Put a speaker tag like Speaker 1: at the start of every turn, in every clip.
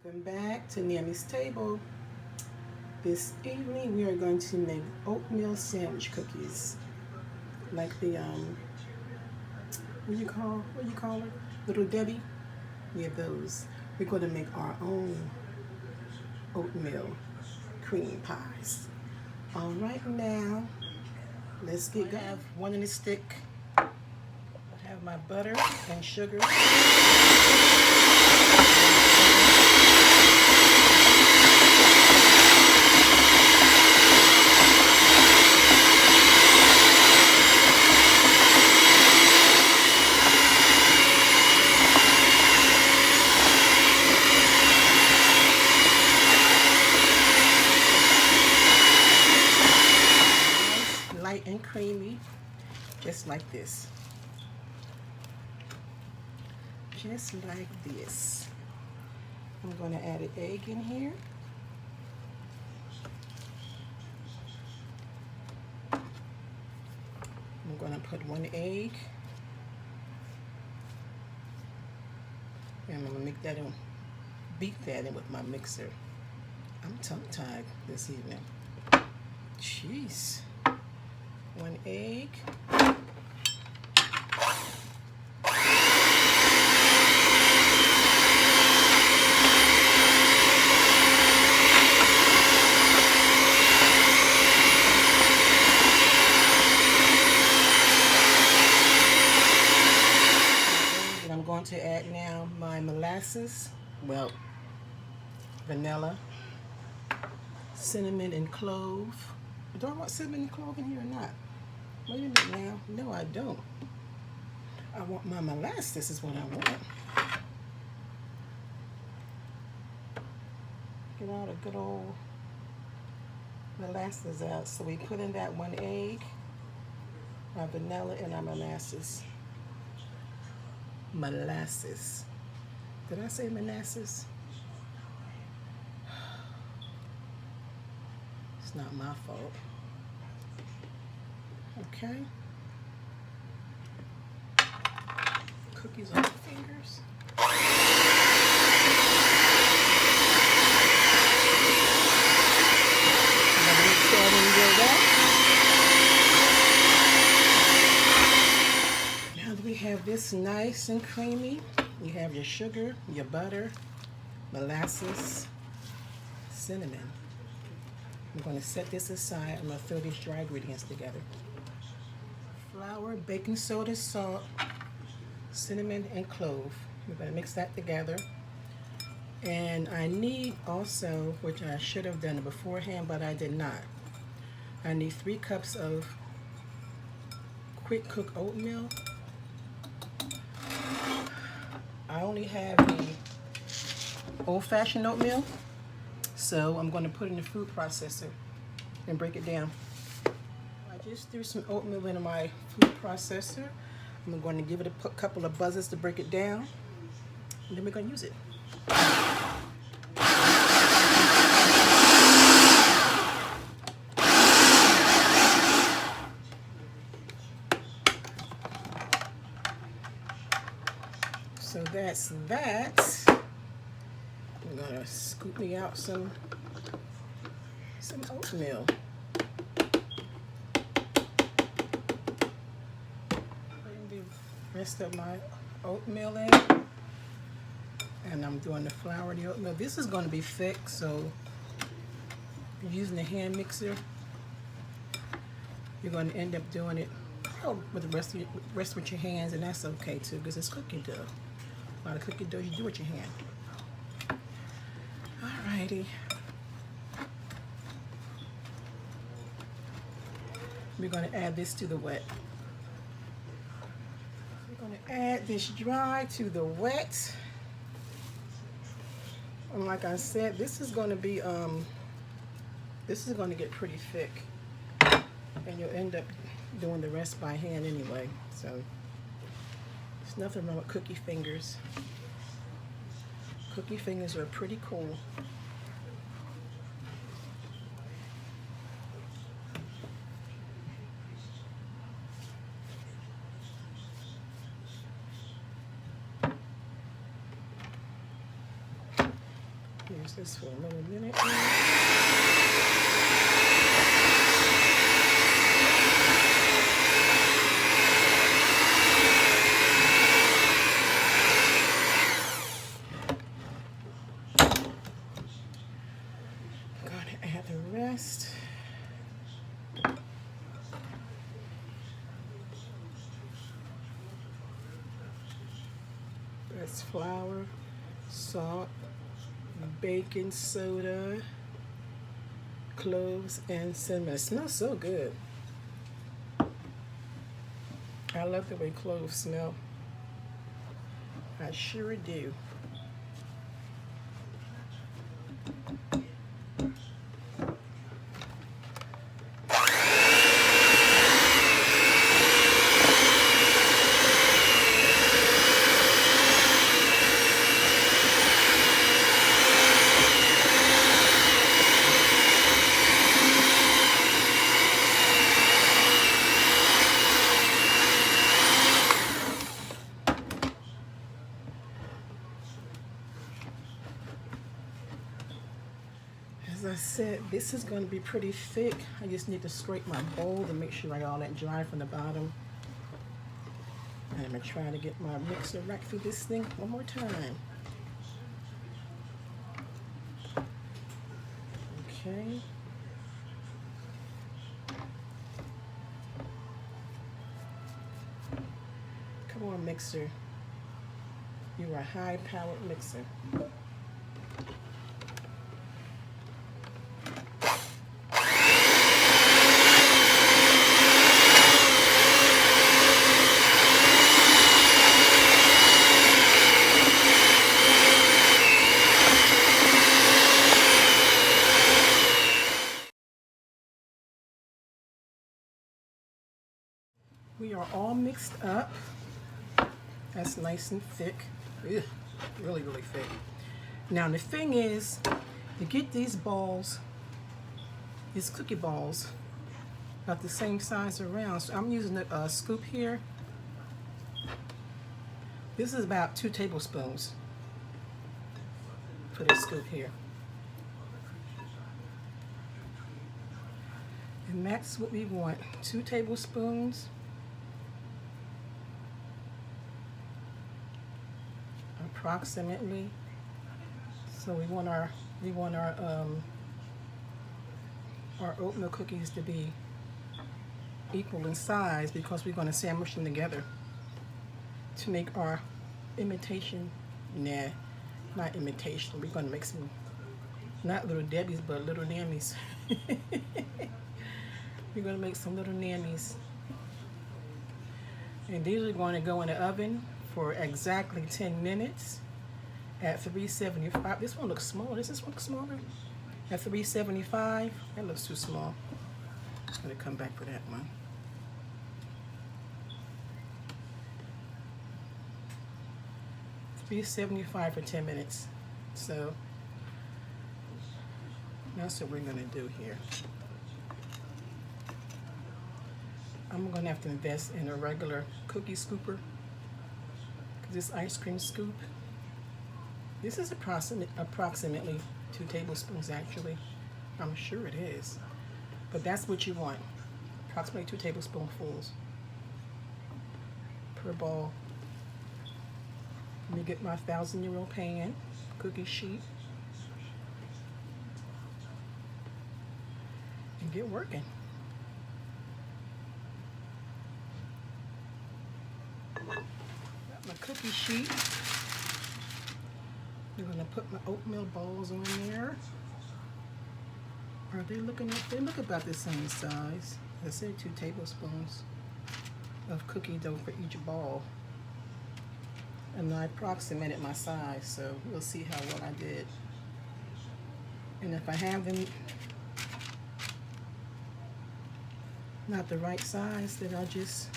Speaker 1: Welcome back to Naomi's Table. This evening we are going to make oatmeal sandwich cookies, like the what you call it, Little Debbie. Yeah, those. We're going to make our own oatmeal cream pies. All right, now let's get going. I have one in a stick. I have my butter and sugar. Light and creamy, just like this. Just like this. I'm going to add an egg in here. I'm going to put one egg. And I'm going to make that in, beat that in with my mixer. I'm tongue-tied this evening. Jeez. One egg. And I'm going to add now my molasses, well, vanilla, cinnamon, and clove. Do I want cinnamon and clove in here or not? Wait a minute now. No, I don't. I want my molasses is what I want. Get all the good old molasses out. So we put in that one egg, our vanilla, and our molasses. Molasses. Did I say molasses? It's not my fault. Okay. Cookies on the fingers. Now that we have this nice and creamy, you have your sugar, your butter, molasses, cinnamon. I'm going to set this aside. I'm going to throw these dry ingredients together. Flour, baking soda, salt, cinnamon, and clove. We're going to mix that together. And I need also, which I should have done beforehand, but I did not. I need 3 cups of quick cook oatmeal. I only have the old-fashioned oatmeal, so I'm going to put it in the food processor and break it down. I just threw some oatmeal into my food processor. I'm going to give it a couple of buzzes to break it down, and then we're going to use it. So that's that. I'm going to scoop me out some oatmeal. Rest of my oatmeal in, and I'm doing the flour and the oatmeal. This is going to be thick, so if you're using the hand mixer, you're going to end up doing it with the rest with your hands, and that's okay too, because it's cookie dough. A lot of cookie dough you do with your hand. Alrighty. We're going to add this to the wet. Add this dry to the wet, and like I said, this is going to be this is going to get pretty thick, and you'll end up doing the rest by hand anyway. So there's nothing wrong with cookie fingers. Cookie fingers are pretty cool. use this for a little minute. Gonna add the rest. That's flour, salt, baking soda, cloves, and cinnamon. It smells so good. I love the way cloves smell. I sure do. As I said, this is going to be pretty thick. I just need to scrape my bowl to make sure I got all that dry from the bottom. And I'm going to try to get my mixer right through this thing one more time. Okay. Come on, mixer. You're a high-powered mixer. We are all mixed up. That's nice and thick. Ugh, really, really thick. Now the thing is, to get these balls, these cookie balls, about the same size around. So I'm using a scoop here. This is about 2 tablespoons for this scoop here. And that's what we want, 2 tablespoons. Approximately. So we want our oatmeal cookies to be equal in size because we're going to sandwich them together to make our imitation. Nah, not imitation. We're going to make some, not little Debbie's, but little Nammies. We're going to make some little Nammies. And these are going to go in the oven for exactly 10 minutes at 375. This one looks small. Does this one look smaller? At 375. That looks too small. I'm going to come back for that one. $375 for 10 minutes. So that's what we're going to do here. I'm going to have to invest in a regular cookie scooper. This ice cream scoop, this is approximately 2 tablespoons actually. I'm sure it is. But that's what you want. Approximately 2 tablespoonfuls per ball. Let me get my 1,000-year-old pan, cookie sheet, and get working. My cookie sheet. I'm going to put my oatmeal balls on there. Are they looking at, they look about the same size. I said 2 tablespoons of cookie dough for each ball. And I approximated my size, so we'll see how well I did. And if I have them not the right size, then I'll just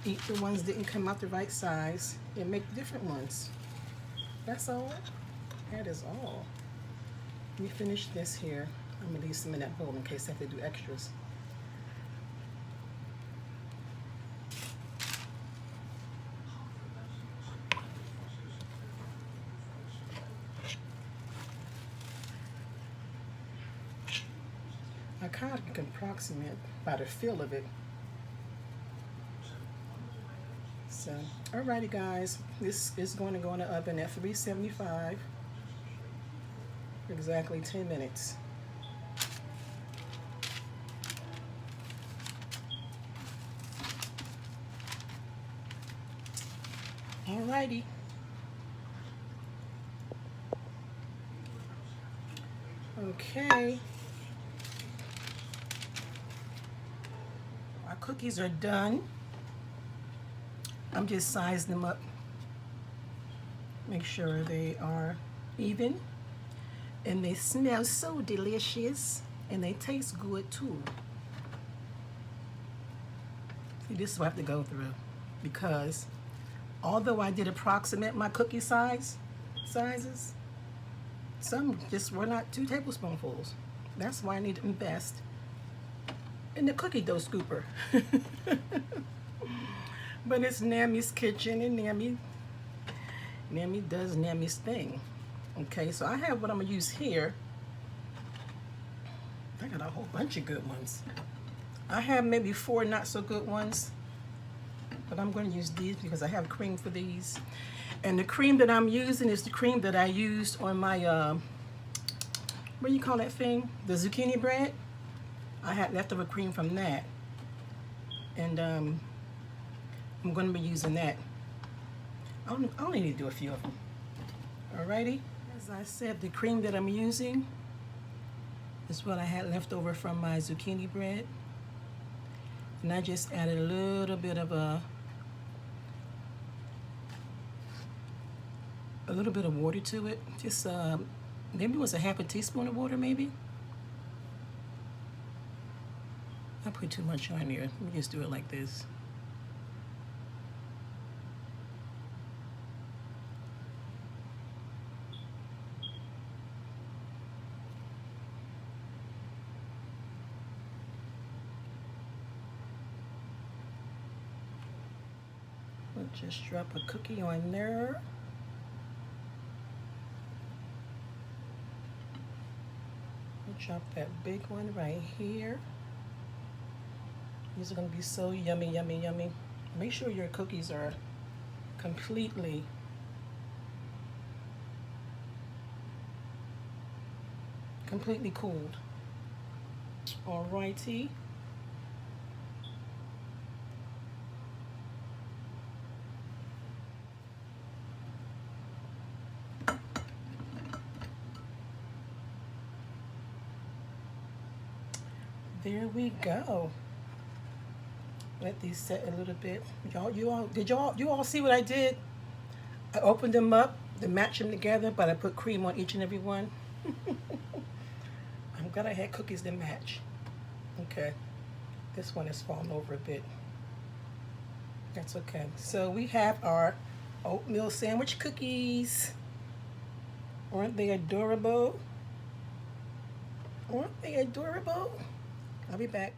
Speaker 1: eat the ones that didn't come out the right size and make different ones. That's all. That is all. Let me finish this here. I'm gonna leave some in that bowl in case I have to do extras. kind of can approximate by the feel of it. So, alrighty guys, this is going to go in the oven at 375 for exactly 10 minutes. Alrighty. Okay. Our cookies are done. I'm just sizing them up. Make sure they are even. And they smell so delicious. And they taste good too. See, this is what I have to go through. Because although I did approximate my cookie sizes, some just were not 2 tablespoonfuls. That's why I need to invest in the cookie dough scooper. But it's Nammy's kitchen, and Nammy does Nammy's thing. Okay, so I have what I'm gonna use here. I got a whole bunch of good ones. I have maybe 4 not so good ones, but I'm gonna use these because I have cream for these. And the cream that I'm using is the cream that I used on my, what do you call that thing? The zucchini bread. I had leftover cream from that. And I'm going to be using that. I only need to do a few of them. Alrighty. As I said, the cream that I'm using is what I had left over from my zucchini bread. And I just added a little bit of water to it. Just maybe it was a half a teaspoon of water, maybe. I put too much on here. Let me just do it like this. We'll just drop a cookie on there. Drop that big one right here. These are going to be so yummy, yummy, yummy. Make sure your cookies are completely cooled. Alrighty. There we go. Let these set a little bit. Did you all see what I did? I opened them up to match them together, but I put cream on each and every one. I'm glad I had cookies that match. Okay, this one is falling over a bit. That's okay. So we have our oatmeal sandwich cookies. Aren't they adorable? Aren't they adorable? I'll be back.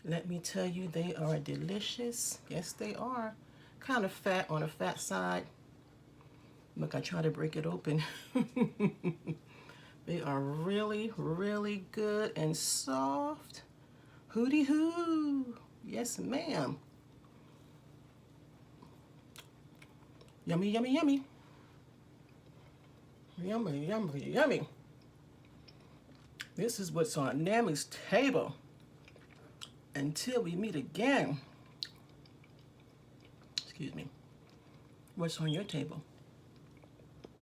Speaker 1: Let me tell you, they are delicious. Yes, they are. Kind of fat on the fat side. Look, I try to break it open. They are really, really good and soft. Hooty hoo. Yes, ma'am. Yummy, yummy, yummy. Yummy, yummy, yummy. This is what's on Nammy's table. Until we meet again. Excuse me. What's on your table?